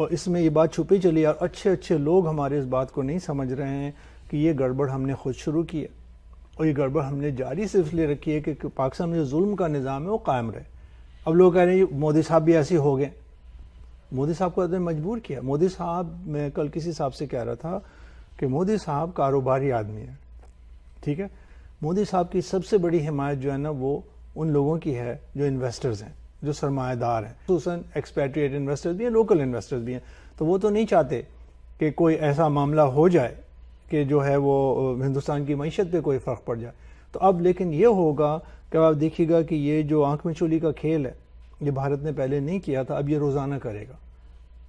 اور اس میں یہ بات چھپی چلی اور اچھے اچھے لوگ ہمارے اس بات کو نہیں سمجھ رہے ہیں کہ یہ گڑبڑ ہم نے خود شروع کی ہے، اور یہ گڑبڑ ہم نے جاری صرف اس لیے رکھی ہے کہ پاکستان میں جو ظلم کا نظام ہے وہ قائم رہے۔ اب لوگ کہہ رہے ہیں مودی صاحب بھی ایسے ہو گئے، مودی صاحب کو نے مجبور کیا۔ مودی صاحب، میں کل کسی صاحب سے کہہ رہا تھا کہ مودی صاحب کاروباری آدمی ہے، ٹھیک ہے، مودی صاحب کی سب سے بڑی حمایت جو ہے نا وہ ان لوگوں کی ہے جو انویسٹرز ہیں، جو سرمایہ دار ہیں، خصوصاً ایکسپیٹریٹ انویسٹرز بھی ہیں، لوکل انویسٹرز بھی ہیں۔ تو وہ تو نہیں چاہتے کہ کوئی ایسا معاملہ ہو جائے کہ جو ہے وہ ہندوستان کی معیشت پہ کوئی فرق پڑ جائے۔ تو اب لیکن یہ ہوگا کہ آپ دیکھیے گا کہ یہ جو آنکھ میں چولی کا کھیل ہے، یہ بھارت نے پہلے نہیں کیا تھا، اب یہ روزانہ کرے گا،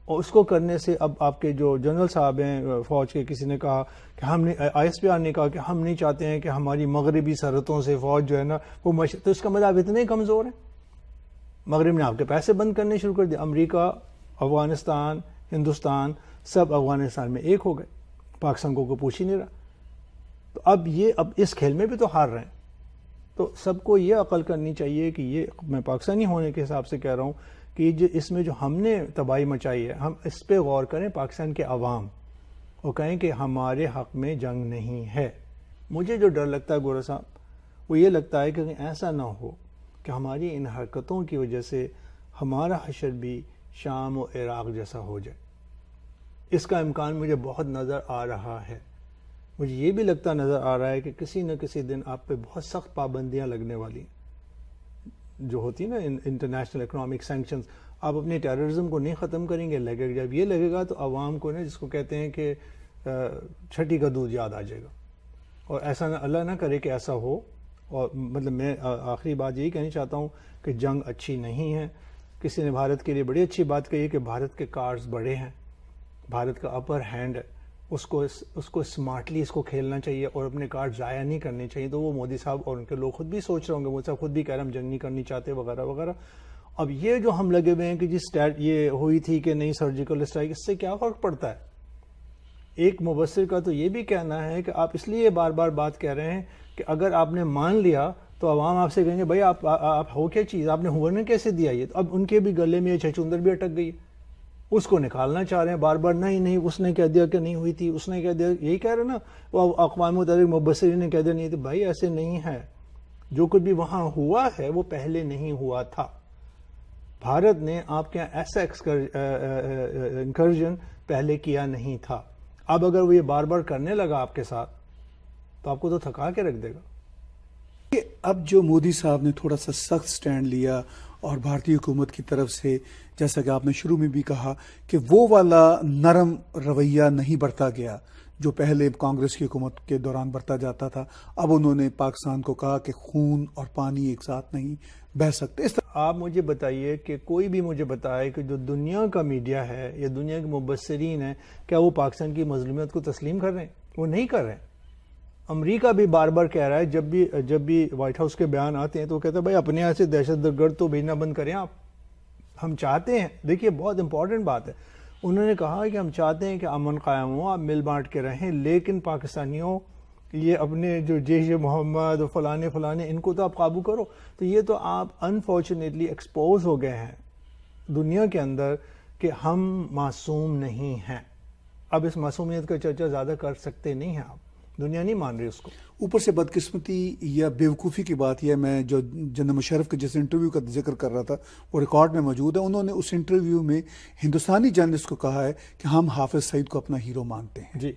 اور اس کو کرنے سے اب آپ کے جو جنرل صاحب ہیں فوج کے، کسی نے کہا کہ ہم نے، ISPR نے کہا کہ ہم نہیں چاہتے ہیں کہ ہماری مغربی سرحدوں سے فوج جو ہے نا وہ تو اس کا مطلب اتنے کمزور ہیں، مغرب نے آپ کے پیسے بند کرنے شروع کر دیا، امریکہ، افغانستان، ہندوستان سب افغانستان میں ایک ہو گئے، پاکستان کو کوئی پوچھ ہی نہیں رہا۔ تو اب اس کھیل میں بھی تو ہار رہے ہیں۔ تو سب کو یہ عقل کرنی چاہیے کہ یہ، میں پاکستانی ہونے کے حساب سے کہہ رہا ہوں کہ اس میں جو ہم نے تباہی مچائی ہے، ہم اس پہ غور کریں، پاکستان کے عوام، اور کہیں کہ ہمارے حق میں جنگ نہیں ہے۔ مجھے جو ڈر لگتا ہے گورا صاحب، وہ یہ لگتا ہے کہ ایسا نہ ہو کہ ہماری ان حرکتوں کی وجہ سے ہمارا حشر بھی شام و عراق جیسا ہو جائے۔ اس کا امکان مجھے بہت نظر آ رہا ہے۔ مجھے یہ بھی لگتا نظر آ رہا ہے کہ کسی نہ کسی دن آپ پہ بہت سخت پابندیاں لگنے والی ہیں، جو ہوتی ہیں نا انٹرنیشنل اکنامک سینکشنز۔ آپ اپنے ٹیررزم کو نہیں ختم کریں گے، لگے گا، جب یہ لگے گا تو عوام کو نا، جس کو کہتے ہیں کہ چھٹی کا دودھ یاد آ جائے گا، اور ایسا نہ، اللہ نہ کرے کہ ایسا ہو۔ اور مطلب میں آخری بات یہی کہنا چاہتا ہوں کہ جنگ اچھی نہیں ہے۔ کسی نے بھارت کے لیے بڑی اچھی بات کہی ہے کہ بھارت کے کارڈز بڑے ہیں، بھارت کا اپر ہینڈ ہے، اس کو اسمارٹلی اس کو کھیلنا چاہیے اور اپنے کارڈ ضائع نہیں کرنے چاہیے۔ تو وہ مودی صاحب اور ان کے لوگ خود بھی سوچ رہے ہوں گے، مودی صاحب خود بھی کہہ رہے ہیں ہم جنگ نہیں کرنی چاہتے وغیرہ وغیرہ۔ اب یہ جو ہم لگے ہوئے ہیں کہ یہ ہوئی تھی کہ نہیں سرجیکل اسٹرائک، اس سے کیا فرق پڑتا ہے؟ ایک مبصر کا تو یہ بھی کہنا ہے کہ آپ اس لیے بار بار بات کہہ رہے ہیں کہ اگر آپ نے مان لیا تو عوام آپ سے کہیں گے بھائی آپ ہو کیا چیز، آپ نے ہونے کیسے دیا یہ؟ تو اب ان کے بھی گلے میں یہ چھچوندر بھی اٹک گئی، اس کو نکالنا چاہ رہے ہیں بار بار، نہیں اس نے کہہ دیا کہ نہیں ہوئی تھی، اس نے کہہ دیا، یہی کہہ رہے نا، وہ اقوام متحدہ مبصرین نے کہہ دیا نہیں تھی۔ بھائی ایسے نہیں ہے، جو کچھ بھی وہاں ہوا ہے وہ پہلے نہیں ہوا تھا۔ بھارت نے آپ کے یہاں ایسا انکرجن پہلے کیا نہیں تھا۔ اب اگر وہ یہ بار بار کرنے لگا آپ کے ساتھ تو آپ کو تو تھکا کے رکھ دے گا۔ اب جو مودی صاحب نے تھوڑا سا سخت سٹینڈ لیا اور بھارتی حکومت کی طرف سے، جیسا کہ آپ نے شروع میں بھی کہا کہ وہ والا نرم رویہ نہیں برتا گیا جو پہلے کانگریس کی حکومت کے دوران برتا جاتا تھا، اب انہوں نے پاکستان کو کہا کہ خون اور پانی ایک ساتھ نہیں بہہ سکتے۔ اس طرح آپ مجھے بتائیے کہ کوئی بھی مجھے بتائے کہ جو دنیا کا میڈیا ہے یا دنیا کے مبصرین ہیں، کیا وہ پاکستان کی مظلومیت کو تسلیم کر رہے ہیں؟ وہ نہیں کر رہے ہیں۔ امریکہ بھی بار بار کہہ رہا ہے، جب بھی وائٹ ہاؤس کے بیان آتے ہیں تو وہ کہتا ہے بھائی اپنے یہاں سے دہشت گرد تو بھیجنا بند کریں آپ، ہم چاہتے ہیں، دیکھیے بہت امپورٹنٹ بات ہے، انہوں نے کہا کہ ہم چاہتے ہیں کہ امن قائم ہو، آپ مل بانٹ کے رہیں، لیکن پاکستانیوں یہ اپنے جو جیش محمد فلانے ان کو تو آپ قابو کرو۔ تو یہ تو آپ انفارچونیٹلی ایکسپوز ہو گئے ہیں دنیا کے اندر کہ ہم معصوم نہیں ہیں۔ اب اس معصومیت کا چرچا زیادہ کر سکتے نہیں ہیں آپ، دنیا نہیں مان رہی اس کو۔ اوپر سے بدقسمتی یا بیوقوفی کی بات یہ ہے، میں جو جنرل مشرف کے جس انٹرویو کا ذکر کر رہا تھا وہ ریکارڈ میں موجود ہے، انہوں نے اس انٹرویو میں ہندوستانی جرنلسٹ کو کہا ہے کہ ہم حافظ سعید کو اپنا ہیرو مانتے ہیں۔ جی،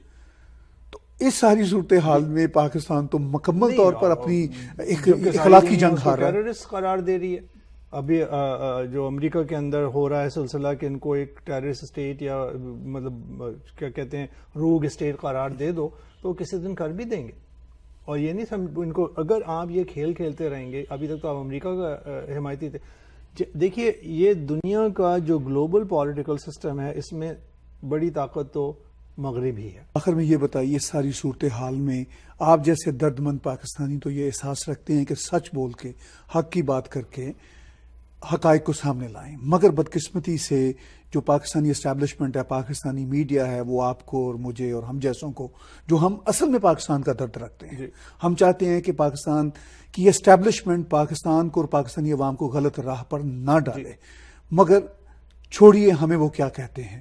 تو اس ساری صورتحال میں پاکستان تو مکمل طور پر اپنی اخلاقی جنگ ہار رہا ہے، ٹیررسٹ قرار دے رہی ہے۔ ابھی جو امریکہ کے اندر ہو رہا ہے سلسلہ کہ ان کو ایک ٹیررسٹ اسٹیٹ یا مطلب کیا کہتے ہیں روگ اسٹیٹ قرار دے دو، تو وہ کسی دن کر بھی دیں گے۔ اور یہ نہیں ان کو، اگر آپ یہ کھیل کھیلتے رہیں گے، ابھی تک تو آپ امریکہ کا حمایتی تھے۔ دیکھیے یہ دنیا کا جو گلوبل پولیٹیکل سسٹم ہے، اس میں بڑی طاقت تو مغرب ہی ہے۔ آخر میں یہ بتائیے، ساری صورتحال میں آپ جیسے درد مند پاکستانی تو یہ احساس رکھتے ہیں کہ سچ بول کے، حق کی بات کر کے حقائق کو سامنے لائیں، مگر بدقسمتی سے جو پاکستانی اسٹیبلشمنٹ ہے، پاکستانی میڈیا ہے، وہ آپ کو اور مجھے اور ہم جیسوں کو، جو ہم اصل میں پاکستان کا درد رکھتے ہیں، ہم چاہتے ہیں کہ پاکستان کی اسٹیبلشمنٹ پاکستان کو اور پاکستانی عوام کو غلط راہ پر نہ ڈالے، مگر چھوڑیے ہمیں وہ کیا کہتے ہیں،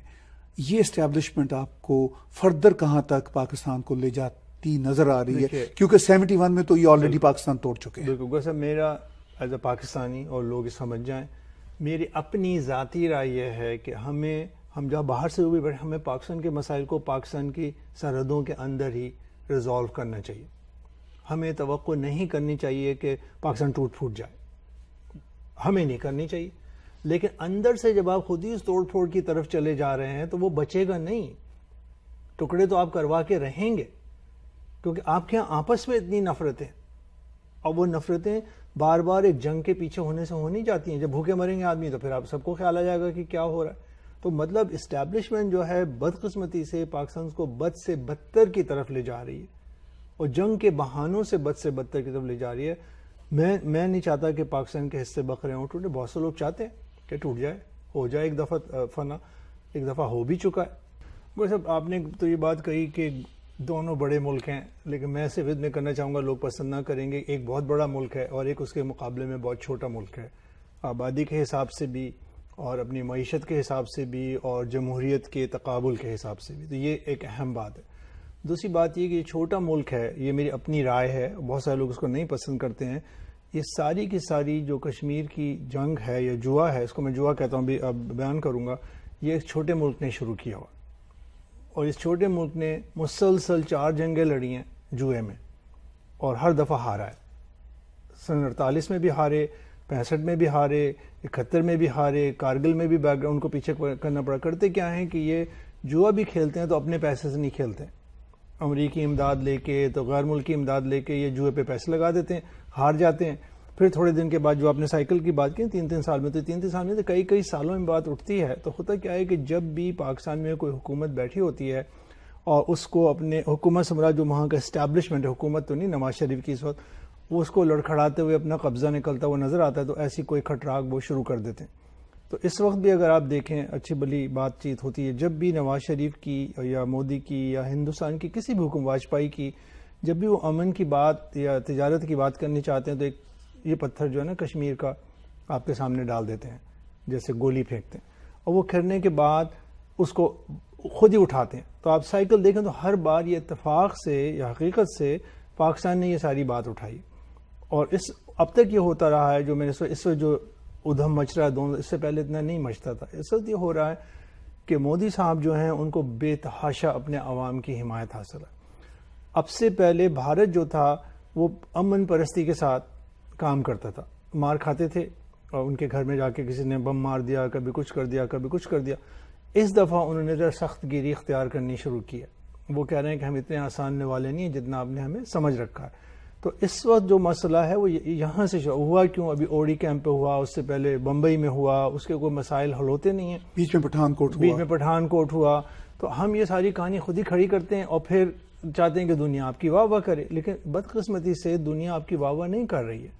یہ اسٹیبلشمنٹ آپ کو فردر کہاں تک پاکستان کو لے جاتی نظر آ رہی ہے؟ کیونکہ 71 میں تو یہ آلریڈی پاکستان توڑ چکے ہیں. بالکل صاحب، میرا ایز اے پاکستانی، اور لوگ سمجھ جائیں، میری اپنی ذاتی رائے یہ ہے کہ ہم جہاں باہر سے بھی بیٹھے، ہمیں پاکستان کے مسائل کو پاکستان کی سرحدوں کے اندر ہی ریزالو کرنا چاہیے. ہمیں توقع نہیں کرنی چاہیے کہ پاکستان ٹوٹ پھوٹ جائے، ہمیں نہیں کرنی چاہیے. لیکن اندر سے جب آپ خود ہی اس توڑ پھوڑ کی طرف چلے جا رہے ہیں تو وہ بچے گا نہیں. ٹکڑے تو آپ کروا کے رہیں گے، کیونکہ آپ کے یہاں آپس میں اتنی نفرتیں، اور وہ نفرتیں بار بار ایک جنگ کے پیچھے ہونے سے ہو نہیں جاتی ہیں. جب بھوکے مریں گے آدمی تو پھر آپ سب کو خیال آ جائے گا کہ کیا ہو رہا ہے. تو مطلب اسٹیبلشمنٹ جو ہے بدقسمتی سے پاکستان کو بد سے بدتر کی طرف لے جا رہی ہے، اور جنگ کے بہانوں سے بد بدتر کی طرف لے جا رہی ہے. میں نہیں چاہتا کہ پاکستان کے حصے بکرے ہوں ٹوٹے. بہت سے لوگ چاہتے ہیں کہ ٹوٹ جائے، ہو جائے ایک دفعہ فنا، ایک دفعہ ہو بھی چکا ہے. وہ صاحب آپ نے تو یہ بات کہی کہ دونوں بڑے ملک ہیں، لیکن میں صرف اتنے کرنا چاہوں گا، لوگ پسند نہ کریں گے. ایک بہت بڑا ملک ہے اور ایک اس کے مقابلے میں بہت چھوٹا ملک ہے، آبادی کے حساب سے بھی اور اپنی معیشت کے حساب سے بھی اور جمہوریت کے تقابل کے حساب سے بھی. تو یہ ایک اہم بات ہے. دوسری بات یہ کہ یہ چھوٹا ملک ہے، یہ میری اپنی رائے ہے، بہت سارے لوگ اس کو نہیں پسند کرتے ہیں. یہ ساری کی ساری جو کشمیر کی جنگ ہے یا جوا ہے، اس کو میں جوا کہتا ہوں، اب بیان کروں گا، یہ ایک چھوٹے ملک نے شروع کیا ہوا. اور اس چھوٹے ملک نے مسلسل 4 جنگیں لڑی ہیں جوئے میں، اور ہر دفعہ ہارا ہے. سن 48 میں بھی ہارے، 65 میں بھی ہارے، 71 میں بھی ہارے، کارگل میں بھی بیک گراؤنڈ کو پیچھے کرنا پڑا. کرتے کیا ہیں کہ یہ جوا بھی کھیلتے ہیں تو اپنے پیسے سے نہیں کھیلتے، امریکی امداد لے کے تو غیر ملکی امداد لے کے یہ جوئے پہ پیسے لگا دیتے ہیں، ہار جاتے ہیں. پھر تھوڑے دن کے بعد، جو آپ نے سائیکل کی بات کی 3 سال میں، تو 3 سال میں تو کئی سالوں میں بات اٹھتی ہے. تو ہوتا کیا ہے کہ جب بھی پاکستان میں کوئی حکومت بیٹھی ہوتی ہے اور اس کو اپنے حکومت سے مراد جو وہاں کا اسٹیبلشمنٹ ہے، حکومت تو نہیں نواز شریف کی اس وقت، وہ اس کو لڑکھڑاتے ہوئے اپنا قبضہ نکلتا ہوا نظر آتا ہے، تو ایسی کوئی کھٹراک وہ شروع کر دیتے ہیں. تو اس وقت بھی اگر آپ دیکھیں اچھی بلی بات چیت ہوتی ہے، جب بھی نواز شریف کی یا مودی کی یا ہندوستان کی کسی بھی حکومت، واجپئی کی، جب بھی وہ امن کی بات یا تجارت کی بات کرنی چاہتے ہیں تو ایک یہ پتھر جو ہے نا کشمیر کا آپ کے سامنے ڈال دیتے ہیں، جیسے گولی پھینکتے ہیں، اور وہ کرنے کے بعد اس کو خود ہی اٹھاتے ہیں. تو آپ سائیکل دیکھیں تو ہر بار یہ اتفاق سے یا حقیقت سے پاکستان نے یہ ساری بات اٹھائی. اور اب تک یہ ہوتا رہا ہے، جو میں نے اس وقت جو ادھم مچ رہا ہے دونوں، اس سے پہلے اتنا نہیں مچتا تھا. اس وقت یہ ہو رہا ہے کہ مودی صاحب جو ہیں ان کو بے تحاشا اپنے عوام کی حمایت حاصل ہے. اب سے پہلے بھارت جو تھا وہ امن پرستی کے ساتھ کام کرتا تھا، مار کھاتے تھے اور ان کے گھر میں جا کے کسی نے بم مار دیا، کبھی کچھ کر دیا، کبھی کچھ کر دیا. اس دفعہ انہوں نے سخت گیری اختیار کرنی شروع کی ہے. وہ کہہ رہے ہیں کہ ہم اتنے آسان والے نہیں ہیں جتنا آپ نے ہمیں سمجھ رکھا ہے. تو اس وقت جو مسئلہ ہے وہ یہاں سے ہوا. کیوں؟ ابھی اوڑی کیمپ پہ ہوا، اس سے پہلے بمبئی میں ہوا، اس کے کوئی مسائل حل ہوتے نہیں ہیں. بیچ میں پٹھان کوٹ ہوا. تو ہم یہ ساری کہانی خود ہی کھڑی کرتے ہیں اور پھر چاہتے ہیں کہ دنیا آپ کی واہ واہ کرے، لیکن بدقسمتی سے دنیا آپ کی واہ واہ نہیں کر رہی ہے.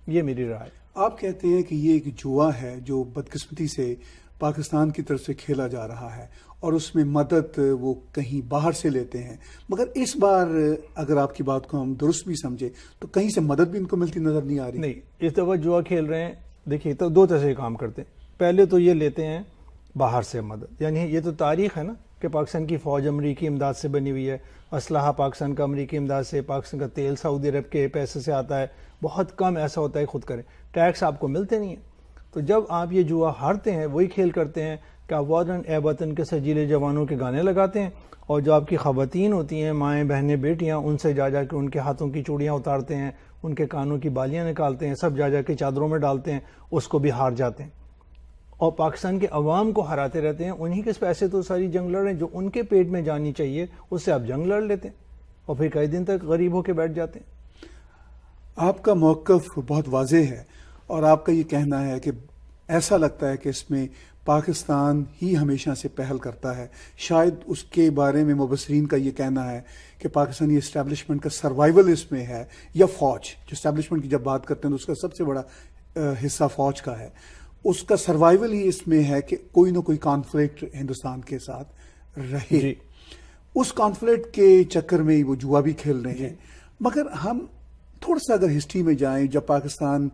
یہ میری رائے. آپ کہتے ہیں کہ یہ ایک جوا ہے جو بدقسمتی سے پاکستان کی طرف سے کھیلا جا رہا ہے، اور اس میں مدد وہ کہیں باہر سے لیتے ہیں. مگر اس بار اگر آپ کی بات کو ہم درست بھی سمجھے تو کہیں سے مدد بھی ان کو ملتی نظر نہیں آ رہی. نہیں، اس دفعہ جوا کھیل رہے ہیں. دیکھیے تو 2 طرح سے کام کرتے ہیں. پہلے تو یہ لیتے ہیں باہر سے مدد، یعنی یہ تو تاریخ ہے نا کہ پاکستان کی فوج امریکی امداد سے بنی ہوئی ہے، اسلحہ پاکستان کا امریکی امداد سے، پاکستان کا تیل سعودی عرب کے پیسے سے آتا ہے. بہت کم ایسا ہوتا ہے خود کریں، ٹیکس آپ کو ملتے نہیں ہیں. تو جب آپ یہ جوا ہارتے ہیں، وہی کھیل کرتے ہیں کہ آپ وطن اے وطن کے سجیلے جوانوں کے گانے لگاتے ہیں، اور جو آپ کی خواتین ہوتی ہیں، مائیں بہنیں بیٹیاں، ان سے جا کے ان کے ہاتھوں کی چوڑیاں اتارتے ہیں، ان کے کانوں کی بالیاں نکالتے ہیں، سب جا کے چادروں میں ڈالتے ہیں، اس کو بھی ہار جاتے ہیں. اور پاکستان کے عوام کو ہراتے رہتے ہیں. انہی کے پیسے تو ساری جنگ لڑ رہے ہیں، جو ان کے پیٹ میں جانی چاہیے اس سے آپ جنگ لڑ لیتے ہیں اور پھر کئی دن تک غریب ہو کے بیٹھ جاتے ہیں. آپ کا موقف بہت واضح ہے، اور آپ کا یہ کہنا ہے کہ ایسا لگتا ہے کہ اس میں پاکستان ہی ہمیشہ سے پہل کرتا ہے. شاید اس کے بارے میں مبصرین کا یہ کہنا ہے کہ پاکستانی اسٹیبلشمنٹ کا سروائیول اس میں ہے، یا فوج، جو اسٹیبلشمنٹ کی جب بات کرتے ہیں تو اس کا سب سے بڑا حصہ فوج کا ہے، اس کا سروائیول ہی اس میں ہے کہ کوئی نہ کوئی کانفلکٹ ہندوستان کے ساتھ رہے. جی. اس کانفلکٹ کے چکر میں وہ جوا بھی کھیل رہے ہیں. مگر ہم تھوڑا سا اگر ہسٹری میں جائیں، جب پاکستان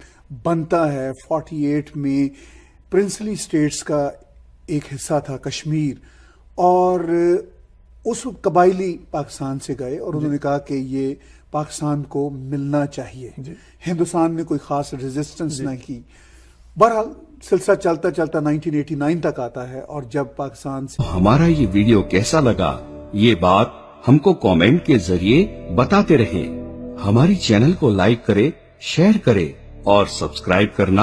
بنتا ہے 48 میں پرنسلی اسٹیٹس کا ایک حصہ تھا کشمیر، اور اس وقت قبائلی پاکستان سے گئے اور انہوں نے کہا کہ یہ پاکستان کو ملنا چاہیے. ہندوستان نے کوئی خاص ریزسٹنس نہ کی. بہرحال سلسلہ چلتا چلتا 1989 تک آتا ہے اور جب پاکستان سے ہمارا یہ ویڈیو کیسا لگا یہ بات ہم کو کامنٹ کے ذریعے بتاتے رہیں. ہماری چینل کو لائک کرے، شیئر کرے اور سبسکرائب کرنا